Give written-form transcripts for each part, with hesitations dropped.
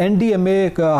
NDMA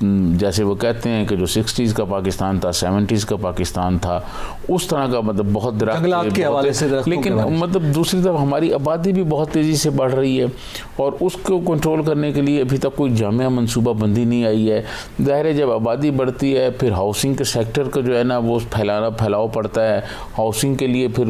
جیسے وہ کہتے ہیں کہ جو 60s کا پاکستان تھا، 70s کا پاکستان تھا، اس طرح کا مطلب بہت درخت جنگلات کے حوالے سے، لیکن مطلب دوسری طرف ہماری آبادی بھی بہت تیزی سے بڑھ رہی ہے اور اس کو کنٹرول کرنے کے لیے ابھی تک کوئی جامع منصوبہ بندی نہیں آئی ہے. ظاہر ہے جب آبادی بڑھتی ہے پھر ہاؤسنگ کے سیکٹر کا جو ہے نا وہ پھیلاؤ پڑتا ہے. ہاؤسنگ کے لیے پھر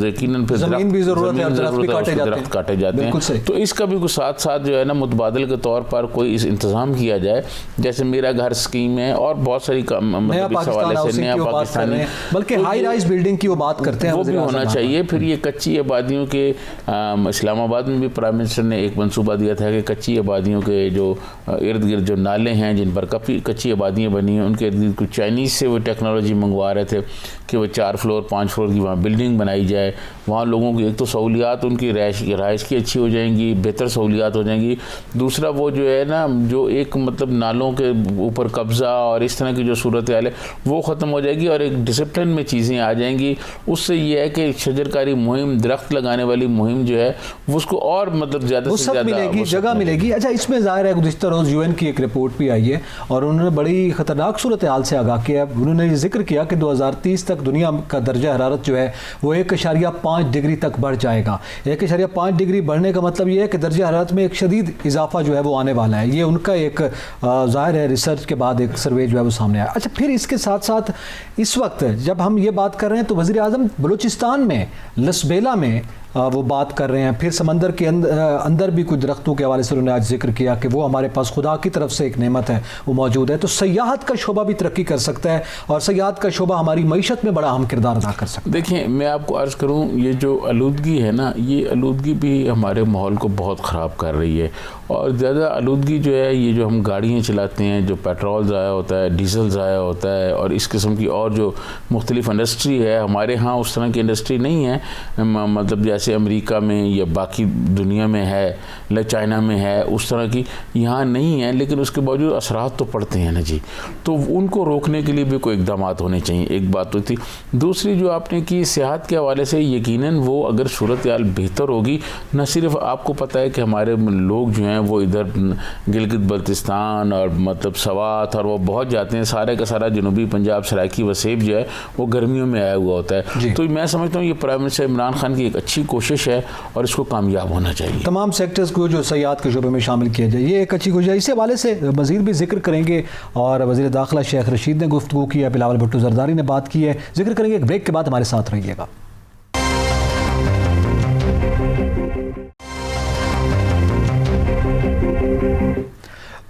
یقیناً پھر زمین بھی ضرورت ہے اور درخت کاٹے جاتے ہیں. تو اس کا بھی کچھ ساتھ ساتھ جو ہے نا متبادل کے طور پر کوئی انتظام کیا جائے، جیسے میرا گھر اسکیم ہے اور بہت ساری نیا پاکستان، بلکہ ہائی رائز بلڈنگ کی وہ بات کرتے ہیں، وہ بھی ہونا چاہیے. پھر یہ کچی آبادیوں کے اسلام آباد میں بھی پرائم منسٹر نے ایک منصوبہ دیا تھا کہ کچی آبادیوں کے جو ارد گرد جو نالے ہیں جن پر کچی آبادیاں بنی ہیں ان کے ارد گرد کچھ چائنیز سے وہ ٹیکنالوجی منگوا رہے تھے کہ وہ 4 فلور 5 فلور کی وہاں بلڈنگ بنائی جائے. وہاں لوگوں کی ایک تو سہولیات ان کی رہائش کی اچھی ہو جائیں گی، بہتر سہولیات ہو جائیں گی. دوسرا وہ جو ہے نا جو ایک مطلب نالوں کے اوپر قبضہ اور اس طرح کی جو صورتحال ہے وہ ختم ہو جائے گی اور ایک ڈسپلن میں چیزیں آ جائیں گی. اس سے یہ ہے کہ شجرکاری مہم، درخت لگانے والی مہم جو ہے وہ اس کو اور مطلب زیادہ سے زیادہ ملے گی، جگہ ملے گی. اچھا، اس میں ظاہر ہے گزشتہ روز UN کی ایک رپورٹ بھی آئی ہے اور انہوں نے بڑی خطرناک صورتحال سے آگاہ کیا. انہوں نے یہ ذکر کیا کہ 2030 تک دنیا کا درجہ حرارت جو ہے وہ 1.5 ڈگری تک بڑھ جائے گا. 1.5 ڈگری بڑھنے کا مطلب یہ ہے کہ درجہ حرارت میں ایک شدید اضافہ جو ہے وہ آنے والا ہے. یہ ان کا ایک ظاہر ہے ریسرچ کے بعد ایک سروے جو ہے وہ سامنے آیا. اچھا، پھر اس کے ساتھ ساتھ اس وقت جب ہم یہ بات کر رہے ہیں تو وزیر اعظم بلوچستان میں لسبیلا میں وہ بات کر رہے ہیں. پھر سمندر کے اندر بھی کچھ درختوں کے حوالے سے انہوں نے آج ذکر کیا کہ وہ ہمارے پاس خدا کی طرف سے ایک نعمت ہے، وہ موجود ہے. تو سیاحت کا شعبہ بھی ترقی کر سکتا ہے اور سیاحت کا شعبہ ہماری معیشت میں بڑا اہم کردار ادا کر سکتا ہے. دیکھیں، میں آپ کو عرض کروں، یہ جو آلودگی ہے نا، یہ آلودگی بھی ہمارے ماحول کو بہت خراب کر رہی ہے. اور زیادہ آلودگی جو ہے یہ جو ہم گاڑیاں چلاتے ہیں، جو پیٹرول ضائع ہوتا ہے، ڈیزل ضائع ہوتا ہے اور اس قسم کی اور جو مختلف انڈسٹری ہے، ہمارے ہاں اس طرح کی انڈسٹری نہیں ہے. مطلب جیسے امریکہ میں یا باقی دنیا میں ہے، چائنا میں ہے، اس طرح کی یہاں نہیں ہے، لیکن اس کے باوجود اثرات تو پڑتے ہیں نا جی. تو ان کو روکنے کے لیے بھی کوئی اقدامات ہونے چاہیے. ایک بات تو تھی. دوسری جو آپ نے کی صحت کے حوالے سے، یقیناً وہ اگر صورتحال بہتر ہوگی، نہ صرف آپ کو پتہ ہے کہ ہمارے لوگ جو ہیں وہ ادھر گلگت بلتستان اور مطلب سوات اور وہ بہت جاتے ہیں، سارے کا سارا جنوبی پنجاب سرائکی وسیب جو ہے وہ گرمیوں میں آیا ہوا ہوتا ہے. تو میں سمجھتا ہوں یہ پرائم منسٹر عمران خان کی ایک اچھی کوشش ہے اور اس کو کامیاب ہونا چاہیے. تمام سیکٹرز کو جو سیاحت کے شعبے میں شامل کیا جائے، یہ ایک اچھی کوشش ہے. اس حوالے سے مزید بھی ذکر کریں گے اور وزیر داخلہ شیخ رشید نے گفتگو کی ہے، بلاول بھٹو زرداری نے بات کی ہے. ذکر کریں گے. ایک بریک کے بعد ہمارے ساتھ رہیے گا.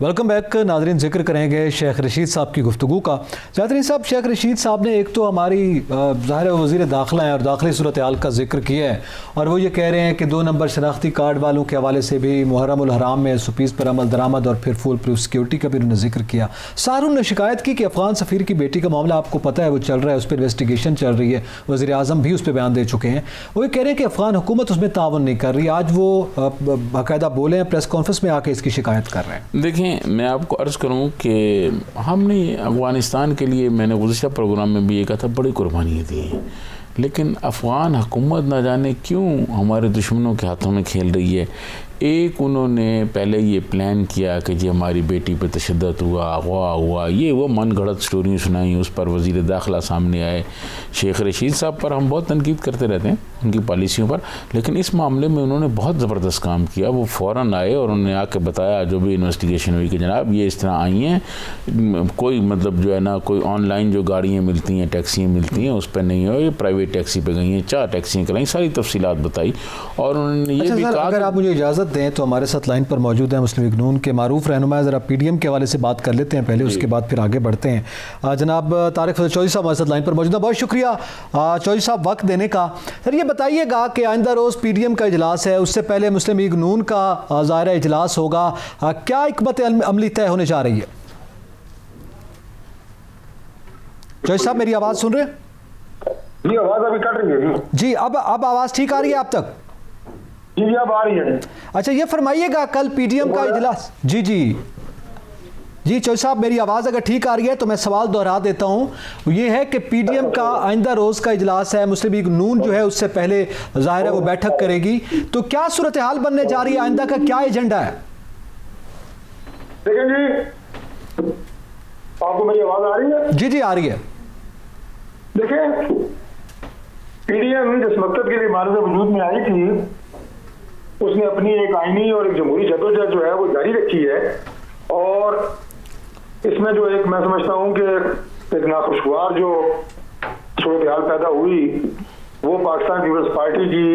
ویلکم بیک ناظرین. ذکر کریں گے شیخ رشید صاحب کی گفتگو کا. ناظرین صاحب، شیخ رشید صاحب نے ایک تو ہماری ظاہر وزیر داخلہ ہیں اور داخلی صورتحال کا ذکر کیا ہے اور وہ یہ کہہ رہے ہیں کہ 2 نمبر شناختی کارڈ والوں کے حوالے سے بھی محرم الحرام میں سپیز پر عمل درآمد اور پھر فول پروف سیکیورٹی کا بھی انہوں نے ذکر کیا. سارون نے شکایت کی کہ افغان سفیر کی بیٹی کا معاملہ آپ کو پتہ ہے وہ چل رہا ہے، اس پہ انویسٹیگیشن چل رہی ہے. وزیر اعظم بھی اس پہ بیان دے چکے ہیں. وہ یہ کہہ رہے ہیں کہ افغان حکومت اس میں تعاون نہیں کر رہی. آج وہ باقاعدہ بولے ہیں، پریس کانفرنس میں آ کے اس کی شکایت کر رہے ہیں. دیکھیں، میں آپ کو عرض کروں کہ ہم نے افغانستان کے لیے، میں نے گزشتہ پروگرام میں بھی یہ کہا تھا، بڑی قربانیاں دی ہیں، لیکن افغان حکومت نہ جانے کیوں ہمارے دشمنوں کے ہاتھوں میں کھیل رہی ہے. ایک انہوں نے پہلے یہ پلان کیا کہ جی ہماری بیٹی پہ تشدد ہوا، اغوا ہوا، یہ وہ من گھڑت سٹوریاں سنائیں. اس پر وزیر داخلہ سامنے آئے. شیخ رشید صاحب پر ہم بہت تنقید کرتے رہتے ہیں ان کی پالیسیوں پر، لیکن اس معاملے میں انہوں نے بہت زبردست کام کیا. وہ فوراً آئے اور انہوں نے آ کے بتایا جو بھی انویسٹیگیشن ہوئی کہ جناب یہ اس طرح آئی ہیں، کوئی مطلب جو ہے نا کوئی آن لائن جو گاڑیاں ملتی ہیں، ٹیکسیاں ملتی ہیں، اس پہ نہیں ہو، یہ پرائیویٹ ٹیکسی پہ گئی ہیں، 4 ٹیکسیاں کرائیں. ساری تفصیلات بتائی اور انہوں نے یہ بھی کہا. اگر آپ مجھے اجازت دیں تو ہمارے ساتھ لائن پر موجود ہیں مسلم لیگ نون کے معروف رہنما، ذرا PDM کے حوالے سے بات کر لیتے ہیں پہلے، اس کے بعد پھر آگے بڑھتے ہیں. جناب طارق فضل چودھری صاحب ہمارے ساتھ لائن پر موجود ہیں. بہت شکریہ چودھری صاحب وقت دینے کا. سر یہ بتائیے گا کہ آئندہ روز PDM کا اجلاس ہے، اس سے پہلے مسلم لیگ نون کا ظاہر اجلاس ہوگا، کیا حکمت عملی طے ہونے جا رہی ہے؟ چودھری صاحب میری آواز سن رہے ہیں؟ جی آواز ابھی کٹ رہی ہے. جی اب آواز ٹھیک آ رہی ہے آپ تک؟ جی اب آ رہی ہے. اچھا یہ فرمائیے گا کل PDM کا اجلاس. جی چودھری صاحب میری آواز اگر ٹھیک آ رہی ہے تو میں سوال دہرا دیتا ہوں. یہ ہے کہ PDM کا آئندہ روز کا اجلاس ہے، مسلم لیگ نون جو ہے اس سے پہلے ظاہر ہے وہ بیٹھک کرے گی، تو کیا صورتحال بننے جا رہی ہے؟ آئندہ کا کیا ایجنڈا ہے؟ دیکھیں آپ کو میری آواز آ رہی ہے؟ جی جی آ رہی ہے. دیکھیں پی ڈی ایم جس مقصد کے لیے مارز وجود میں آئی تھی اس نے اپنی ایک آئینی اور ایک جمہوری جدوجہد جو ہے وہ جاری رکھی ہے، اور اس میں جو ایک میں سمجھتا ہوں کہ ایک ناخوشگوار جو صورتحال پیدا ہوئی وہ پاکستان پیپلز پارٹی کی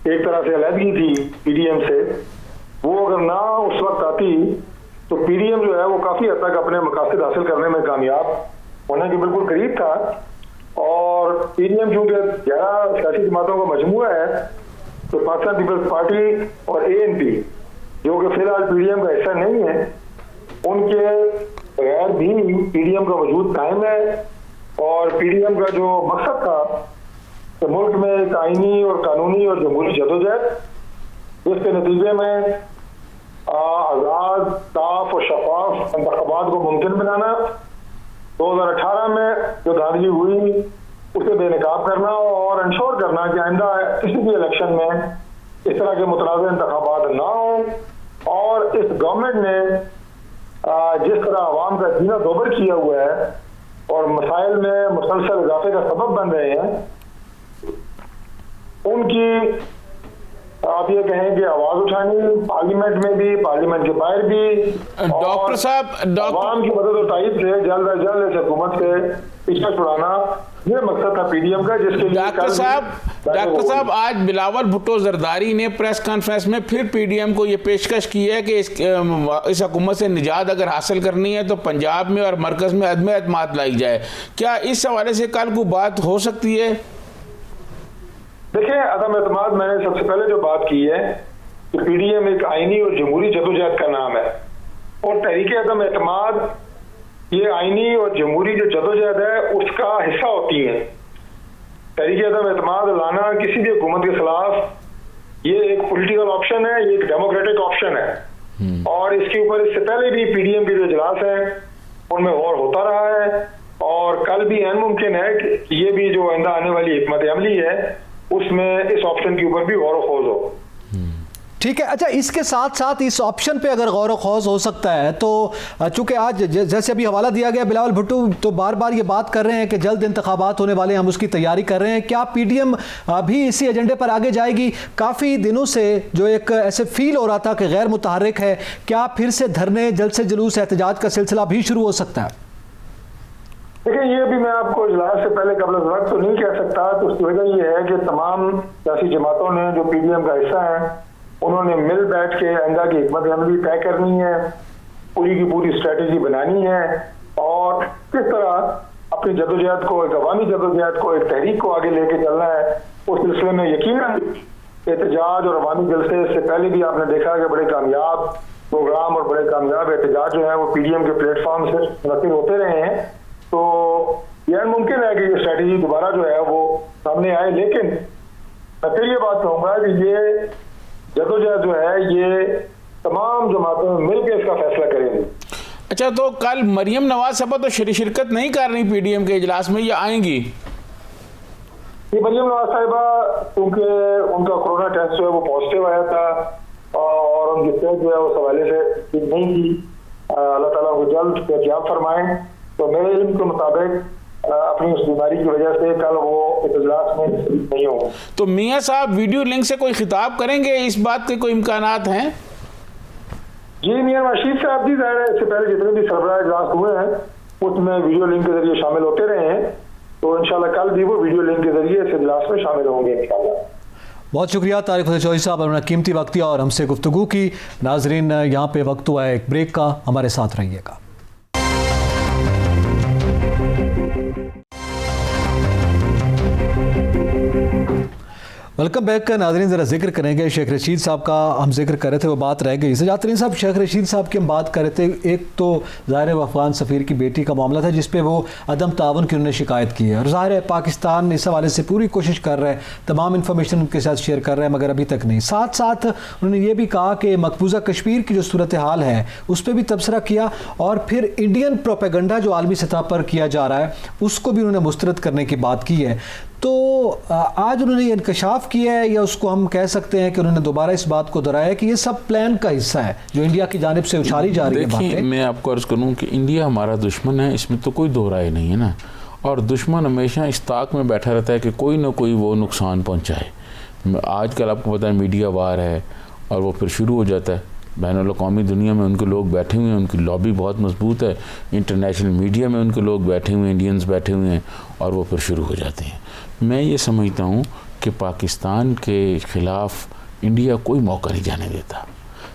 ایک طرح سے علیحدگی تھی پی ڈی ایم سے. وہ اگر نہ اس وقت آتی تو پی ڈی ایم جو ہے وہ کافی حد تک اپنے مقاصد حاصل کرنے میں کامیاب ہونے کے بالکل قریب تھا. اور پی ڈی ایم چونکہ 11 سیاسی جماعتوں کا مجموعہ ہے تو پاکستان پیپلز پارٹی اور اے این پی جو کہ فی الحال پی ڈی ایم کا حصہ نہیں ہے، ان کے بغیر بھی پی ڈی ایم کا وجود قائم ہے. اور پی ڈی ایم کا جو مقصد تھا کہ ملک میں ایک آئینی اور قانونی اور جمہوری جدوجہد جس کے نتیجے میں آزاد، صاف اور شفاف انتخابات کو ممکن بنانا، 2018 میں جو دھاندلی ہوئی اسے بے نقاب کرنا اور انشور کرنا کہ آئندہ کسی بھی الیکشن میں اس طرح کے متنازع انتخابات نہ ہوں. اور اس گورنمنٹ نے جس طرح عوام کا جینا دوبر کیا ہوا ہے اور مسائل میں مسلسل اضافے کا سبب بن رہے ہیں، ان کی آپ یہ کہیں کہ آواز اٹھانی پارلیمنٹ میں بھی، پارلیمنٹ کے باہر بھی، ڈاکٹر صاحب عوام کی مدد اور تائید سے جلد از جلد اس حکومت سے پیچھے چھڑانا، یہ مقصد تھا پی ڈی ایم کا، جس کے لیے ڈاکٹر صاحب آج بلاول بھٹو زرداری نے پریس کانفرنس میں پھر پی ڈی ایم کو یہ پیشکش کی ہے کہ اس حکومت سے نجات اگر حاصل کرنی ہے تو پنجاب میں اور مرکز میں عدم اعتماد لائی جائے. کیا اس حوالے سے کل کو بات ہو سکتی ہے؟ دیکھیں عدم اعتماد میں نے سب سے پہلے جو بات کی ہے کہ پی ڈی ایم ایک آئینی اور جمہوری جدوجہد کا نام ہے، اور تحریک عدم اعتماد یہ آئینی اور جمہوری جو جدوجہد ہے اس کا حصہ ہوتی ہے. تحریک عدم اعتماد لانا کسی بھی حکومت کے خلاف یہ ایک پولیٹیکل آپشن ہے، یہ ایک ڈیموکریٹک آپشن ہے، اور اس کے اوپر اس سے پہلے بھی پی ڈی ایم کے جو اجلاس ہیں ان میں غور ہوتا رہا ہے، اور کل بھی عین ممکن ہے کہ یہ بھی جو آئندہ آنے والی حکمت عملی ہے اس میں اس آپشن کے اوپر بھی غور و خوض ہو. ٹھیک ہے. اچھا اس کے ساتھ ساتھ اس آپشن پہ اگر غور و خوض ہو سکتا ہے تو چونکہ آج جیسے ابھی حوالہ دیا گیا بلاول بھٹو تو بار بار یہ بات کر رہے ہیں کہ جلد انتخابات ہونے والے ہیں، ہم اس کی تیاری کر رہے ہیں. کیا پی ڈی ایم بھی اسی ایجنڈے پر آگے جائے گی؟ کافی دنوں سے جو ایک ایسے فیل ہو رہا تھا کہ غیر متحرک ہے، کیا پھر سے دھرنے، جلد سے جلوس، احتجاج کا سلسلہ بھی شروع ہو سکتا ہے؟ دیکھیں یہ بھی میں آپ کو اجلاس سے پہلے قبل از وقت تو نہیں کہہ سکتا. تو اس کی وجہ یہ ہے کہ تمام سیاسی جماعتوں نے جو پی ڈی ایم کا حصہ ہیں انہوں نے مل بیٹھ کے آئندہ کی حکمت عملی طے کرنی ہے، پوری کی پوری اسٹریٹجی بنانی ہے، اور کس طرح اپنی جدوجہد کو، ایک عوامی جدوجہد کو، ایک تحریک کو آگے لے کے چلنا ہے. اس سلسلے میں یقیناً احتجاج اور عوامی جلسے اس سے پہلے بھی آپ نے دیکھا کہ بڑے کامیاب پروگرام اور بڑے کامیاب احتجاج جو ہیں وہ پی ڈی ایم کے پلیٹ فارم سے منعقد ہوتے رہے ہیں. تو یہ ممکن ہے کہ یہ اسٹریٹجی دوبارہ جو ہے وہ سامنے آئے، لیکن میں پھر یہ بات کہوں گا کہ یہ جدوجہد جو ہے یہ تمام جماعتیں مل کے اس کا فیصلہ کریں گی. اچھا تو کل مریم نواز صاحبہ تو شرکت نہیں کر رہی پی ڈی ایم کے اجلاس میں، یہ آئیں گی؟ یہ مریم نواز صاحبہ کیونکہ ان کا کورونا ٹیسٹ جو ہے وہ پازیٹیو آیا تھا اور ان کی صحت جو ہے اس حوالے سے ٹھیک نہیں تھی، اللہ تعالیٰ کو جلد صحتیاب فرمائیں. تو میرے علم کے مطابق اپنی اس بیماری کی وجہ سے کل وہ اجلاس میں نہیں ہوں. تو میاں صاحب ویڈیو لنک سے کوئی خطاب کریں گے؟ اس بات کے کوئی امکانات ہیں؟ جی میاں رشید صاحب جی ظاہر ہے اس سے پہلے جتنے بھی سربراہ اجلاس ہوئے ہیں اس میں ویڈیو لنک کے ذریعے شامل ہوتے رہے ہیں، تو انشاءاللہ کل بھی وہ ویڈیو لنک کے ذریعے اس اجلاس میں شامل ہوں گے انشاءاللہ. بہت شکریہ طارق فتح چودھری صاحب، اپنا قیمتی وقت دیا اور ہم سے گفتگو کی. ناظرین یہاں پہ وقت ہوا ہے ایک بریک کا، ہمارے ساتھ رہیے گا. Welcome back. ناظرین ذرا ذکر کریں گے شیخ رشید صاحب کا، ہم ذکر کر رہے تھے وہ بات رہ گئی. سجاد ترین صاحب شیخ رشید صاحب کی ہم بات کر رہے تھے. ایک تو ظاہر ہے وہ افغان سفیر کی بیٹی کا معاملہ تھا جس پہ وہ عدم تعاون کی انہوں نے شکایت کی ہے، اور ظاہر ہے پاکستان اس حوالے سے پوری کوشش کر رہا ہے، تمام انفارمیشن ان کے ساتھ شیئر کر رہے ہیں، مگر ابھی تک نہیں. ساتھ ساتھ انہوں نے یہ بھی کہا کہ مقبوضہ کشمیر کی جو صورتحال ہے اس پہ بھی تبصرہ کیا، اور پھر انڈین پروپیگنڈا جو عالمی سطح پر کیا جا رہا ہے اس کو بھی انہوں نے مسترد کرنے کی بات کی ہے. تو آج انہوں نے یہ انکشاف کیا ہے یا اس کو ہم کہہ سکتے ہیں کہ انہوں نے دوبارہ اس بات کو دہرایا کہ یہ سب پلان کا حصہ ہے جو انڈیا کی جانب سے اچھالی جا رہی ہے باتیں؟ دیکھیں میں آپ کو عرض کروں کہ انڈیا ہمارا دشمن ہے، اس میں تو کوئی دو رائے نہیں ہے نا، اور دشمن ہمیشہ اس طاق میں بیٹھا رہتا ہے کہ کوئی نہ کوئی وہ نقصان پہنچائے۔ آج کل آپ کو پتہ ہے میڈیا وار ہے اور وہ پھر شروع ہو جاتا ہے، بین الاقوامی دنیا میں ان کے لوگ بیٹھے ہوئے ہیں، ان کی لابی بہت مضبوط ہے، انٹرنیشنل میڈیا میں ان کے لوگ بیٹھے ہوئے ہیں، انڈینز بیٹھے ہوئے ہیں، اور وہ پھر شروع ہو جاتے ہیں۔ میں یہ سمجھتا ہوں کہ پاکستان کے خلاف انڈیا کوئی موقع نہیں جانے دیتا،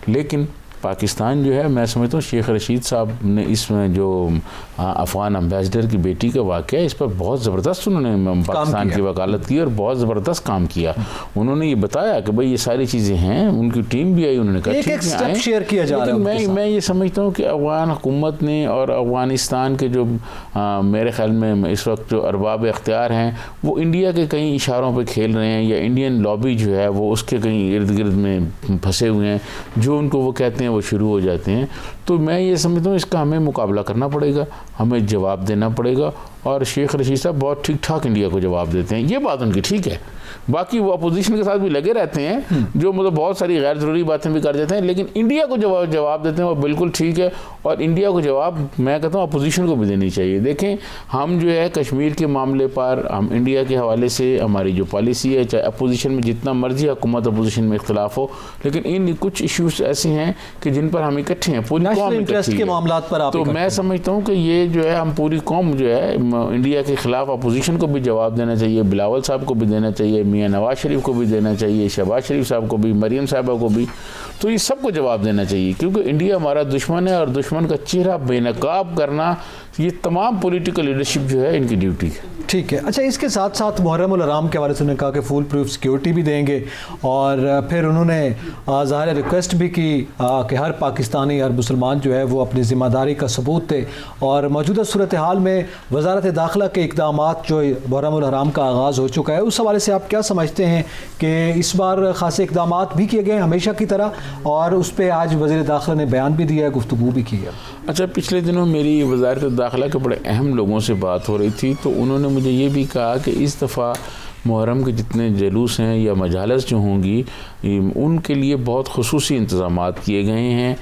لیکن پاکستان جو ہے میں سمجھتا ہوں شیخ رشید صاحب نے اس میں جو افغان امبیسڈر کی بیٹی کا واقعہ ہے اس پر بہت زبردست انہوں نے پاکستان کی وکالت کی اور بہت زبردست کام کیا۔ انہوں نے یہ بتایا کہ بھئی یہ ساری چیزیں ہیں، ان کی ٹیم بھی آئی، انہوں نے کہا ایک سٹیپ شیئر کیا جا رہا ہے۔ میں یہ سمجھتا ہوں کہ افغان حکومت نے اور افغانستان کے جو میرے خیال میں اس وقت جو ارباب اختیار ہیں وہ انڈیا کے کئی اشاروں پہ کھیل رہے ہیں، یا انڈین لابی جو ہے وہ اس کے کہیں ارد گرد میں پھنسے ہوئے ہیں، جو ان کو وہ کہتے ہیں وہ شروع ہو جاتے ہیں۔ تو میں یہ سمجھتا ہوں اس کا ہمیں مقابلہ کرنا پڑے گا، ہمیں جواب دینا پڑے گا، اور شیخ رشید صاحب بہت ٹھیک ٹھاک انڈیا کو جواب دیتے ہیں، یہ بات ان کی ٹھیک ہے۔ باقی وہ اپوزیشن کے ساتھ بھی لگے رہتے ہیں جو مطلب بہت ساری غیر ضروری باتیں بھی کر دیتے ہیں، لیکن انڈیا کو جواب دیتے ہیں وہ بالکل ٹھیک ہے، اور انڈیا کو جواب میں کہتا ہوں اپوزیشن کو بھی دینی چاہیے۔ دیکھیں ہم جو ہے کشمیر کے معاملے پر ہم انڈیا کے حوالے سے ہماری جو پالیسی ہے، چاہے اپوزیشن میں جتنا مرضی حکومت اپوزیشن میں اختلاف ہو، لیکن ان کچھ ایشوز ایسے ہیں کہ جن پر ہم اکٹھے ہیں، پوری قوم انٹرسٹ کے معاملات پر۔ تو میں سمجھتا ہوں کہ یہ جو ہے ہم پوری قوم جو ہے انڈیا کے خلاف اپوزیشن کو بھی جواب دینا چاہیے، بلاول صاحب کو بھی دینا چاہیے، میاں نواز شریف کو بھی دینا چاہیے، شہباز شریف صاحب کو بھی، مریم صاحبہ کو بھی، تو یہ سب کو جواب دینا چاہیے، کیونکہ انڈیا ہمارا دشمن ہے، اور دشمن کا چہرہ بے نقاب کرنا یہ تمام پولیٹیکل لیڈرشپ جو ہے ان کی ڈیوٹی ہے۔ ٹھیک ہے، اچھا اس کے ساتھ ساتھ محرم الحرام کے حوالے سے انہوں نے کہا کہ فول پروف سیکیورٹی بھی دیں گے، اور پھر انہوں نے ظاہر ریکویسٹ بھی کی کہ ہر پاکستانی ہر مسلمان جو ہے وہ اپنی ذمہ داری کا ثبوت دے، اور موجودہ صورتحال میں وزارت داخلہ کے اقدامات جو محرم الحرام کا آغاز ہو چکا ہے، اس حوالے سے آپ کیا سمجھتے ہیں کہ اس بار خاصے اقدامات بھی کیے گئے ہمیشہ کی طرح، اور اس پہ آج وزیر داخلہ نے بیان بھی دیا ہے، گفتگو بھی کی ہے؟ اچھا پچھلے دنوں میری وزارت داخلہ کے بڑے اہم لوگوں سے بات ہو رہی تھی، تو انہوں نے مجھے یہ بھی کہا کہ اس دفعہ محرم کے جتنے جلوس ہیں یا مجالس جو ہوں گی ان کے لیے بہت خصوصی انتظامات کیے گئے ہیں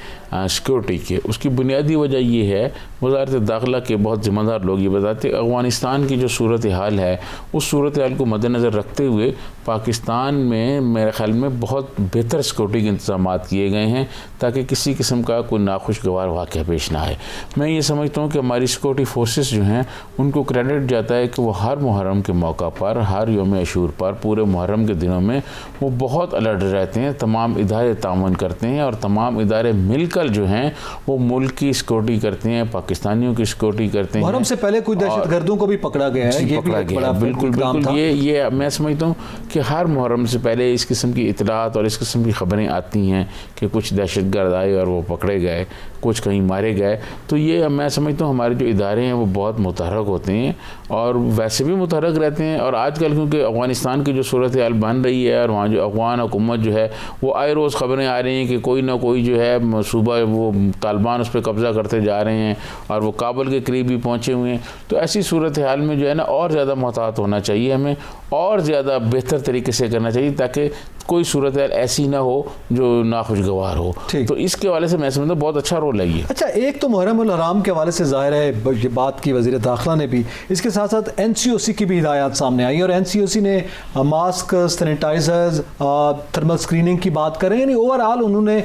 سیکورٹی کے۔ اس کی بنیادی وجہ یہ ہے، وزارت داخلہ کے بہت ذمہ دار لوگ یہ بتاتے ہیں افغانستان کی جو صورتحال ہے اس صورتحال کو مد نظر رکھتے ہوئے پاکستان میں میرے خیال میں بہت بہتر سیکورٹی کے انتظامات کیے گئے ہیں تاکہ کسی قسم کا کوئی ناخوشگوار واقعہ پیش نہ آئے۔ میں یہ سمجھتا ہوں کہ ہماری سیکورٹی فورسز جو ہیں ان کو کریڈٹ جاتا ہے کہ وہ ہر محرم کے موقع پر، ہر یوم عاشور پر، پورے محرم کے دنوں میں وہ بہت الرٹ رہتے ہیں، تمام ادارے تعاون کرتے ہیں، اور تمام ادارے مل کر جو ہیں وہ ملک کی سیکورٹی کرتے ہیں، پاکستانیوں کی سیکورٹی کرتے ہیں۔ محرم سے پہلے کوئی دہشت گردوں کو بھی پکڑا گیا ہے، یہ پکڑا گیا، بالکل بالکل، یہ میں سمجھتا ہوں کہ ہر محرم سے پہلے اس قسم کی اطلاعات اور اس قسم کی خبریں آتی ہیں کہ کچھ دہشت گرد آئے اور وہ پکڑے گئے، کچھ کہیں مارے گئے، تو یہ میں سمجھتا ہوں ہمارے جو ادارے ہیں وہ بہت متحرک ہوتے ہیں اور ویسے بھی متحرک رہتے ہیں۔ اور آج کل کیونکہ افغانستان کی جو صورتحال بن رہی ہے اور وہاں جو افغان حکومت جو ہے وہ آئے روز خبریں آ رہی ہیں کہ کوئی نہ کوئی جو ہے صوبہ وہ طالبان اس پہ قبضہ کرتے جا رہے ہیں اور وہ کابل کے قریب بھی پہنچے ہوئے ہیں، تو ایسی صورتحال میں جو ہے نا اور زیادہ محتاط ہونا چاہیے، ہمیں اور زیادہ بہتر طریقے سے کرنا چاہیے تاکہ کوئی صورتحال ایسی نہ ہو جو ناخوشگوار ہو۔ تو اس کے حوالے سے میں سمجھتا ہوں بہت اچھا رول ہے یہ۔ اچھا ایک تو محرم الحرام کے حوالے سے ظاہر ہے یہ بات کی وزیر داخلہ نے بھی، اس کے ساتھ ساتھ NCOC کی بھی ہدایات سامنے آئی، اور NCOC نے ماسک، سینیٹائزرز، تھرمل اسکریننگ کی بات کریں، یعنی اوور آل انہوں نے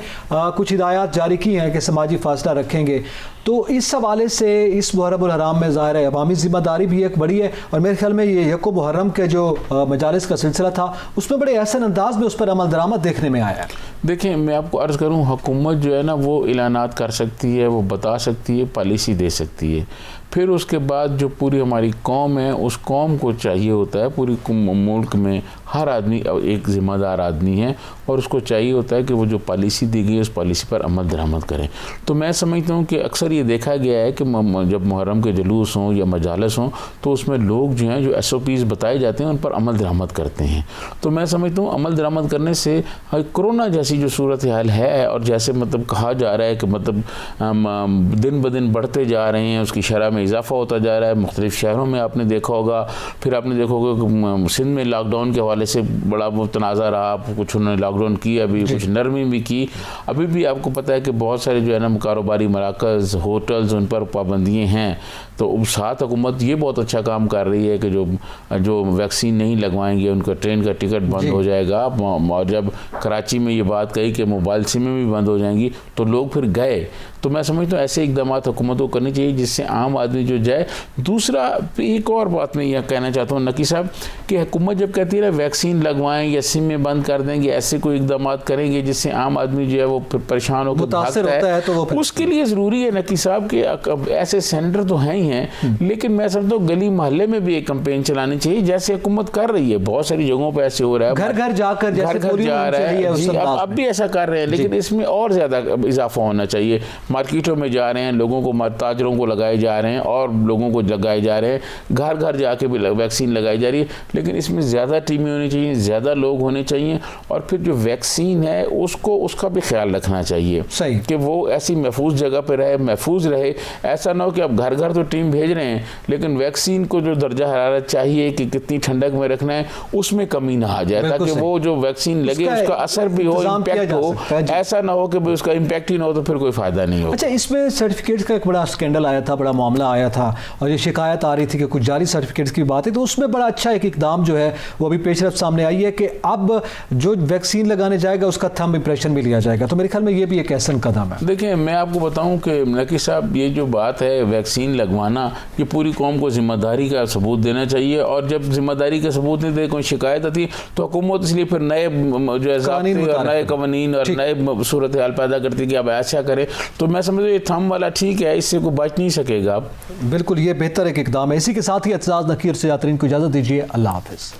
کچھ ہدایات جاری کی ہیں کہ سماجی فاصلہ رکھیں گے۔ تو اس حوالے سے اس محرم الحرام میں ظاہر ہے عوامی ذمہ داری بھی ایک بڑی ہے، اور میرے خیال میں یہ یکم محرم کے جو مجالس کا سلسلہ تھا اس میں بڑے احسن انداز میں اس پر عمل درآمد دیکھنے میں آیا ہے۔ دیکھیں میں آپ کو عرض کروں، حکومت جو ہے نا وہ اعلانات کر سکتی ہے، وہ بتا سکتی ہے، پالیسی دے سکتی ہے، پھر اس کے بعد جو پوری ہماری قوم ہے اس قوم کو چاہیے ہوتا ہے پوری ملک میں ہر آدمی ایک ذمہ دار آدمی ہے اور اس کو چاہیے ہوتا ہے کہ وہ جو پالیسی دی گئی ہے اس پالیسی پر عمل درآمد کریں. تو میں سمجھتا ہوں کہ اکثر یہ دیکھا گیا ہے کہ جب محرم کے جلوس ہوں یا مجالس ہوں تو اس میں لوگ جو ہیں جو SOPs بتائے جاتے ہیں ان پر عمل درآمد کرتے ہیں. تو میں سمجھتا ہوں عمل درآمد کرنے سے کرونا جیسی جو صورتحال ہے اور جیسے مطلب کہا جا رہا ہے کہ مطلب دن بدن بڑھتے جا رہے ہیں, اس کی شرح میں اضافہ ہوتا جا رہا ہے مختلف شہروں میں, آپ نے دیکھا ہوگا. پھر آپ نے دیکھا ہوگا کہ سندھ میں لاک ڈاؤن کے حوالے سے بڑا وہ تنازع رہا, کچھ انہوں نے لاک ڈاؤن کی, ابھی کچھ نرمی بھی کی. ابھی بھی آپ کو پتہ ہے کہ بہت سارے جو ہے نا کاروباری مراکز, ہوٹلز, ان پر پابندیاں ہیں. تو ساتھ حکومت یہ بہت اچھا کام کر رہی ہے کہ جو ویکسین نہیں لگوائیں گے ان کا ٹرین کا ٹکٹ بند ہو جائے گا. اور جب کراچی میں یہ بات کہی کہ موبائل سمیں بھی بند ہو جائیں گی تو لوگ پھر گئے. تو میں سمجھتا ہوں ایسے اقدامات حکومت کو کرنی چاہیے جس سے عام آدمی جو جائے. دوسرا ایک اور بات میں یہ کہنا چاہتا ہوں نقی صاحب کہ حکومت جب کہتی ہے نا ویکسین لگوائیں یا سمیں بند کر دیں گے, ایسے کوئی اقدامات کریں گے جس سے عام آدمی جو ہے وہ پریشان ہو کر بھاگتا ہے, تو اس کے لیے ضروری ہے نقی صاحب کہ ایسے سینٹر تو ہیں ہی ہیں, لیکن میں سمجھتا ہوں گلی محلے میں بھی ایک کمپین چلانی چاہیے جیسے حکومت کر رہی ہے. بہت ساری جگہوں پہ ایسے ہو رہا ہے, گھر گھر جا کر جا رہا ہے. اب بھی ایسا کر رہے ہیں, لیکن اس میں اور زیادہ اضافہ ہونا چاہیے. مارکیٹوں میں جا رہے ہیں, لوگوں کو, تاجروں کو لگائے جا رہے ہیں اور لوگوں کو لگائے جا رہے ہیں. گھر گھر جا کے بھی ویکسین لگائی جا رہی ہے, لیکن اس میں زیادہ ٹیمیں ہونی چاہیے, زیادہ لوگ ہونے چاہیے. اور پھر جو ویکسین ہے اس کا بھی خیال رکھنا چاہیے کہ وہ ایسی محفوظ جگہ پہ رہے, محفوظ رہے. ایسا نہ ہو کہ اب گھر گھر تو ٹیم بھیج رہے ہیں لیکن ویکسین کو جو درجہ حرارت چاہیے کہ کتنی ٹھنڈک میں رکھنا ہے اس میں کمی نہ آ جائے, تاکہ وہ جو ویکسین لگے اس کا اثر بھی ہو, امپیکٹ ہو. ایسا نہ ہو کہ اس کا امپیکٹ ہی نہ ہو تو پھر کوئی فائدہ نہیں ہو. اچھا, اس میں سرٹیفکیٹس کا ایک بڑا اسکینڈل آیا تھا, بڑا معاملہ آیا تھا اور یہ شکایت آ رہی تھی کہ کچھ جعلی سرٹیفکیٹس کی بات ہے. تو اس میں بڑا اچھا ایک اقدام جو ہے وہ ابھی پیش رفت سامنے آئی ہے کہ اب جو ویکسین لگانے جائے گا اس کا تھم امپریشن بھی لیا جائے گا. تو میرے خیال میں یہ بھی ایک احسن قدم ہے. دیکھیں میں آپ کو بتاؤں کہ نقی صاحب یہ جو بات ہے ویکسین لگوانا, یہ پوری قوم کو ذمہ داری کا ثبوت دینا چاہیے. اور جب ذمہ داری کا ثبوت نہیں دے, کوئی شکایت آتی تو حکومت اس لیے پھر نئے جو ضابطے اور نئے قوانین اور نئے صورتحال پیدا کرتی کہ اب ایسا کرے. تو میں سمجھتا ہوں یہ تھم والا ٹھیک ہے, اس سے کوئی بچ نہیں سکے گا. بالکل, یہ بہتر ایک اقدام ہے. اسی کے ساتھ ہی اعتزاز نقی اور سجاد ترین کو اجازت دیجیے. اللہ حافظ.